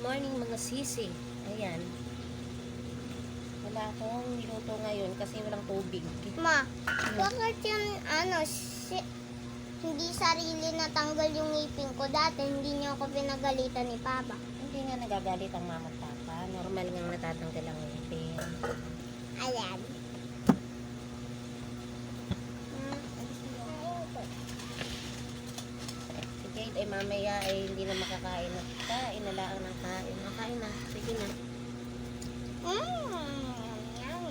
morning mga sisi. Ayan. Wala akong niluto ngayon kasi walang tubig. Ma, bakit yung hindi sarili natanggal yung ngipin ko dati, hindi niyo ako pinagalitan ni Papa. Hindi nga nagagalit ang mama at papa. Normal nga natatanggal ang ngipin. Ayan. Si Kate ay mamaya ay hindi na makakain. Kain na lang ng kain. Makain na. Sige na. Yum, yum,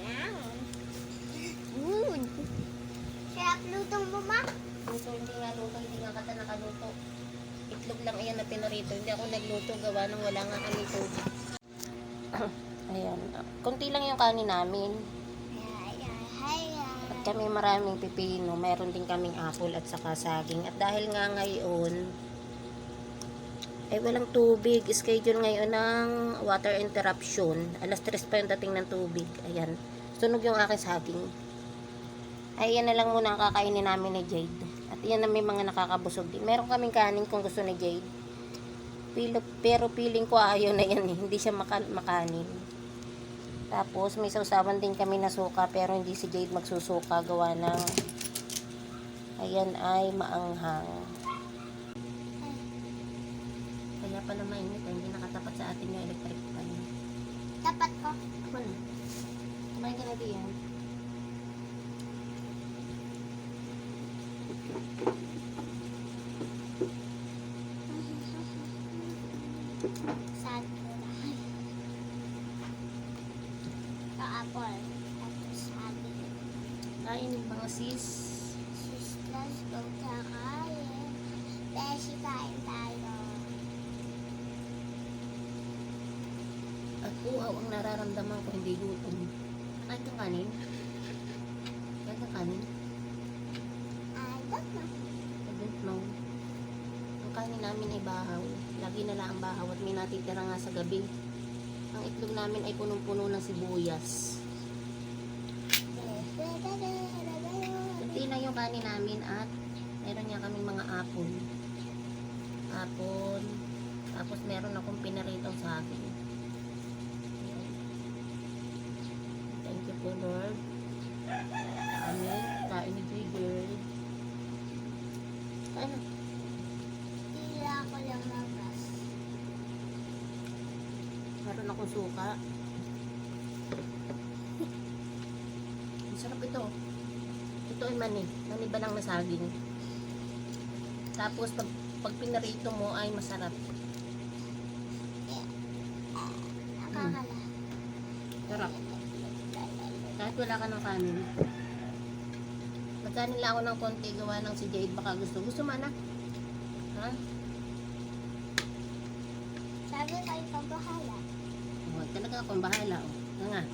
yum. Good. Sarap lutong mo, Ma. Luto, hindi nga kata nakaluto. Itlog lang ayan na pinarito. Hindi ako nagluto gawa nang wala nga kami tubig. Ayan. Konti lang yung kanin namin. At kami maraming pipino. Meron din kaming apple at saka saging. At dahil nga ngayon ay walang tubig. Schedule ngayon ng water interruption. Alas 3 pa yung dating ng tubig. Ayan. Sunog yung aking saging. Ay, yan na lang muna ang kakainin namin ni Jade. At yan na may mga nakakabusog din. Meron kaming kanin kung gusto ni Jade. Pero feeling ko ayaw na yan eh. Hindi siya makanin. Tapos may sausawan din kami na suka. Pero hindi si Jade magsusuka. Gawa ng ayan ay maanghang. Kaya pala mainit. Hindi nakatapat sa atin yung electric fan. Tapat ko. Ako na. Kumain ka na diyan. Sad ko na. Ito apple. Tapos sabi. Kain mga sis. Sis, let's go sa kain. Beshi, kain tayo. At uhaw ang nararamdaman ko, hindi gutom. Kain kang kanin? Kain kang kanin? I don't know. I don't know. Ang kanin namin ay bahaw. Lagi na lang ang bahaw at may natitira nga sa gabi. Ang itlog namin ay punong-puno ng sibuyas. Kunti lang yung kanin namin at meron nga kaming mga apple. Apple. Tapos meron akong pinaritong saging. Thank you po, Lord. Amen. Kain ni Jigger. Kain na. Tila ko lang magas. Meron akong suka. Masarap ito. Ito ay mani. Mani ba lang na saging. Tapos pag pinarito mo ay masarap. Nakakala. Sarap. Kahit wala ka ng kanin. Magkanin lang ako ng konti gawa ng si Jade. Baka gusto. Gusto man ah. Ha? Sabi ko ikaw bahala. Oh, talaga akong bahala. Oh. Nga.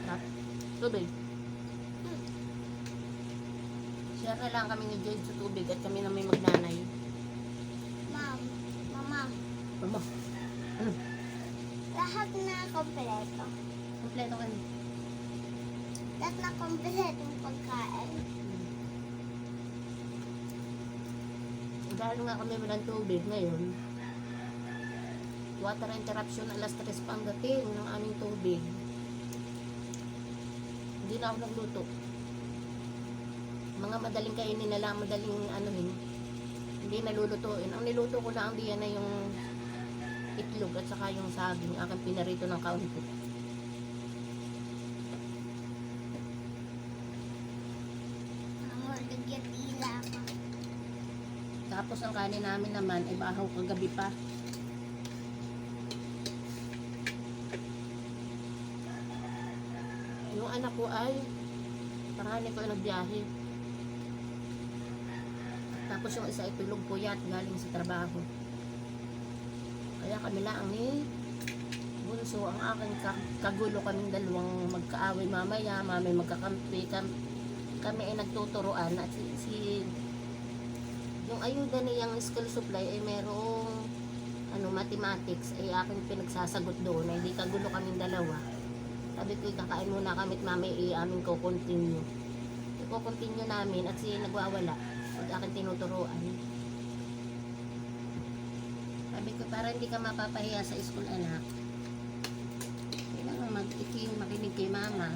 Sarap. Tubig. Share na lang kami ni Jade sa tubig at kami na may magnanay. Mom, Mama, Mama. Ano? lahat na kompleto. Kompleto ka na. Lahat na kompletong pagkain. Dahil nga kami walang tubig ngayon, water interruption, alas 3 pa ang dating ng aming tubig. Hindi na ako nagluto. Mga madaling kainin na lang, madaling anuhin. Hindi nalulutuin. Ang niluto ko lang diyan na yung itlog at saka yung saging. Aking pinarito ng kaunti. Nahulog yung tila ko. Tapos ang kanin namin naman ay bahaw kagabi pa. Yung anak ko ay parang ko ay nagbiyahe. Tapos yung isa ay tulog puyat galing sa trabaho. Kaya kami lang ni Bunso ang aking kagulo kaming dalawang magkaaway mamaya, mamay magkakampi kami ay nagtuturoan at si yung ayuda niyang school supply ay merong mathematics ay aking pinagsasagot doon na hindi kagulo kaming dalawa. Sabi ko, kakain muna kami at mamaya i-amin ko continue. I-continue namin at siya nagwawala. Pag akin tinuturuan. Sabi ko, para hindi ka mapapahiya sa school, anak. Kailangan mag-iking, makinig kay mama.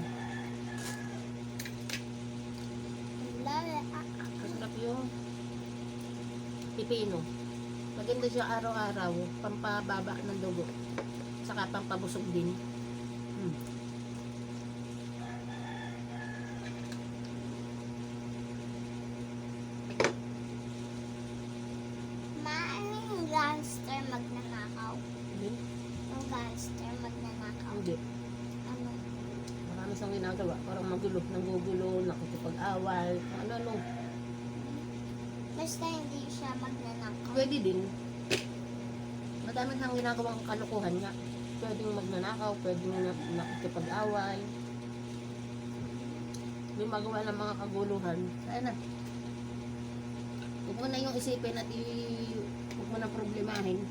Masarap yung pipino. Maganda siya araw-araw. Pampababa ng dugo. Saka pampabusog din. Maano yung gangster magnanakaw? Hindi. Yung gangster magnanakaw? Hindi. Ano? Marami siyang ginagawa. Parang magulo, nanggugulo, nakikipag-away. Ano. Basta hindi siya magnanakaw. Pwede din. Madami siyang ginagawang kalukuhan nga. Pwedeng magnanakaw, pwedeng nakikipag-away. Gumagawa ng mga kaguluhan. Sana. Huwag mo na yung isipin at huwag mo na problemahin.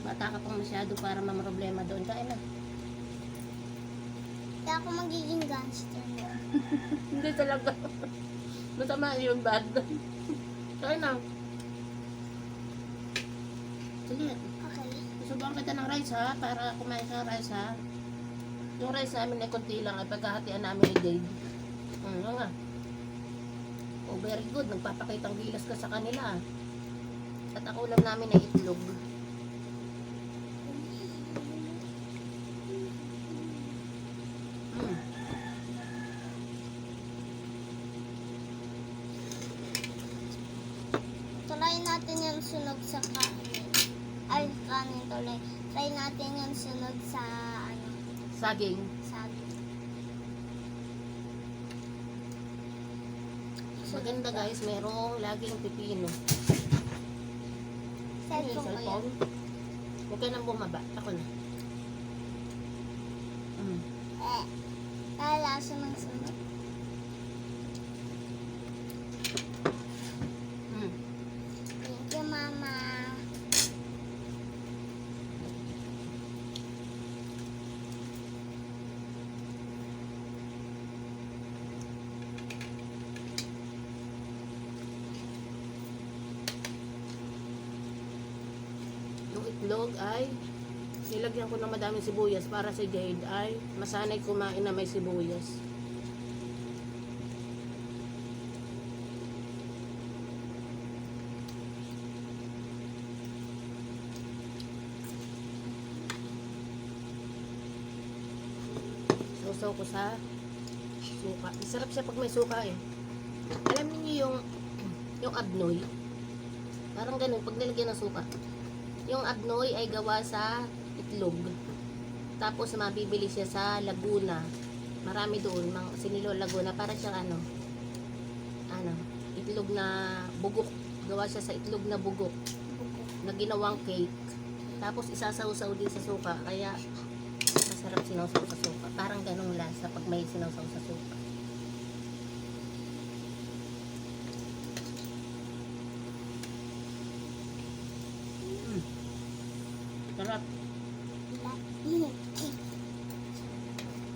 Bata ka pang masyado para mamroblema doon. Kaya na. Kaya ako magiging gangster mo. Hindi talaga. Masama yun, bad. Kaya na. Sige. Okay. Susubukan kita ng rice ha, para kumain ka ng rice ha. Yung rice namin ay konti lang, ay pagkahatian namin ni Dave. Ano nga. Oh, very good. Nagpapakitang gilas ka sa kanila. At ang ulam namin ay itlog. Try natin yung sunog sa kanin. Ay, kanin tuloy. Try natin yung sunog sa, Saging. saging. Maganda guys, merong laging pipino. Ano yung Cellphone ko yun. cellphone? Huwag ka nang bumaba. Ako na. Lasa ng sunog. Thank you, Mama. Yung itlog ay nilagyan ko ng madaming sibuyas para si Jade ay masanay kumain na may sibuyas. Sausaw ko sa suka. Masarap siya pag may suka eh. Alam niyo yung abnoy? Parang ganun pag nilagyan ng suka. Yung abnoy ay gawa sa itlog. Tapos mabibili siya sa Laguna. Marami doon, Sinilo Laguna. Para siyang itlog na bugok. Gawa siya sa itlog na bugok na ginawang cake. Tapos isasawsaw din sa suka. Kaya masarap sinawsaw sa suka. Parang ganong lasa pag may sinawsaw sa suka. Sarap.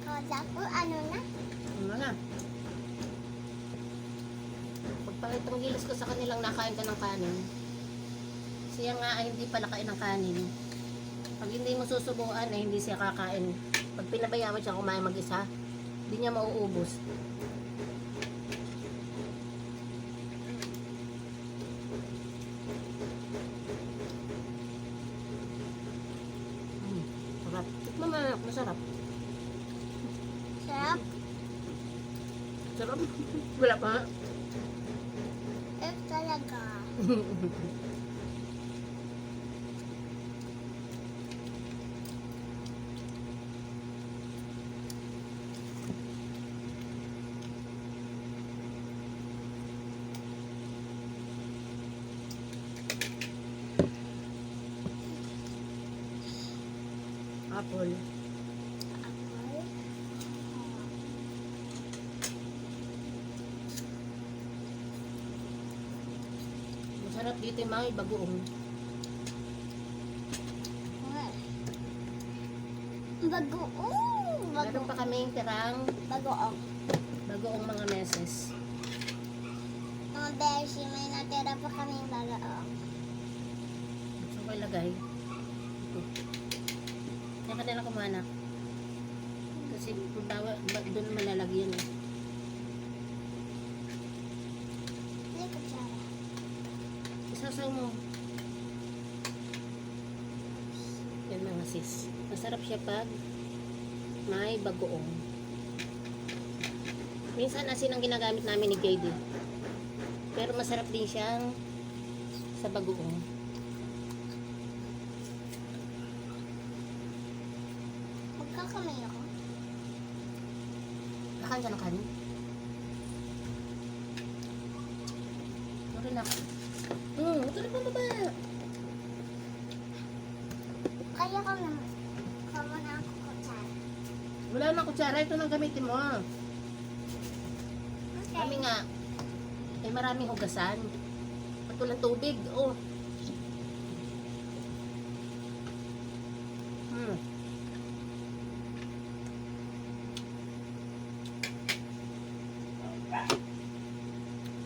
Kala ko, ano na? Ano na? Pagpakitang gilas ko sa kanilang nakain ka ng kanin. Siya nga ay hindi pala kain ng kanin. Pag hindi mo susubukan ay hindi siya kakain. Pag pinabayaan mo siya kumain mag-isa, hindi niya mauubos. Sarap. Tikman mo na, masarap. Sarap. Sarap. Wala pa. Talaga. Apple. Masarap dito yung mga bagoong. Bagoong. Meron pa kaming tirang bagoong. bagoong mga meses. Mga beshi, may natira pa kaming bagoong. So, ko ilagay. Ito. Yan ka nila kumanak. Kasi doon malalagyan eh. Hindi ko tsara. Isasaw mo. Yan mga sis. Masarap siya pag may bagoong. Minsan asin ang ginagamit namin ni JD. Pero masarap din siyang sa bagoong. Magkakamay ako. Kakain ka ng kanin? Okay na. Ito na pababa. Kaya ko naman. Kamo na ako ko tsara. Wala na kutsara. Ito nang gamitin mo. Okay. Kami nga, ay maraming hugasan. At walang tubig. Oh.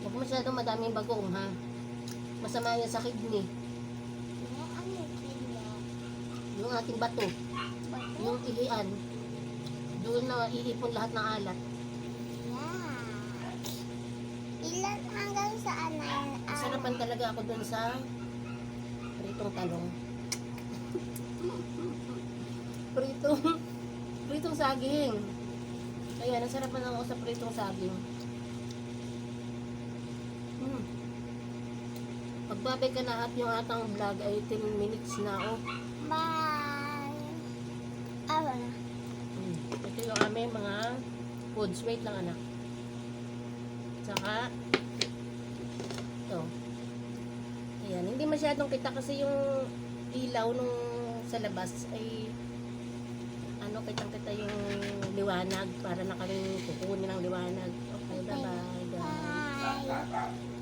Huwag masyadong madaming bagoong ha. Masama yan sa kidney. Ano yung kilo? Yung ating bato. Bakit? Yung ihian. Doon na iipon lahat ng alat. Yeah. Ilan hanggang saan na yun? Sarapan talaga ako dun sa pritong talong. Pritong saging. Kaya nasarapan ako sa pritong saging. Magbabay ka na at yung atang vlog ay 10 minutes na oh. Bye. Wala. Ito yung aming mga foods. Wait lang anak. Tsaka ito. Ayan. Hindi masyadong kita kasi yung ilaw nung sa labas ay ano, kitang-kita yung liwanag para na kaming kukunin ng liwanag. Okay, bye-bye guys. Bye.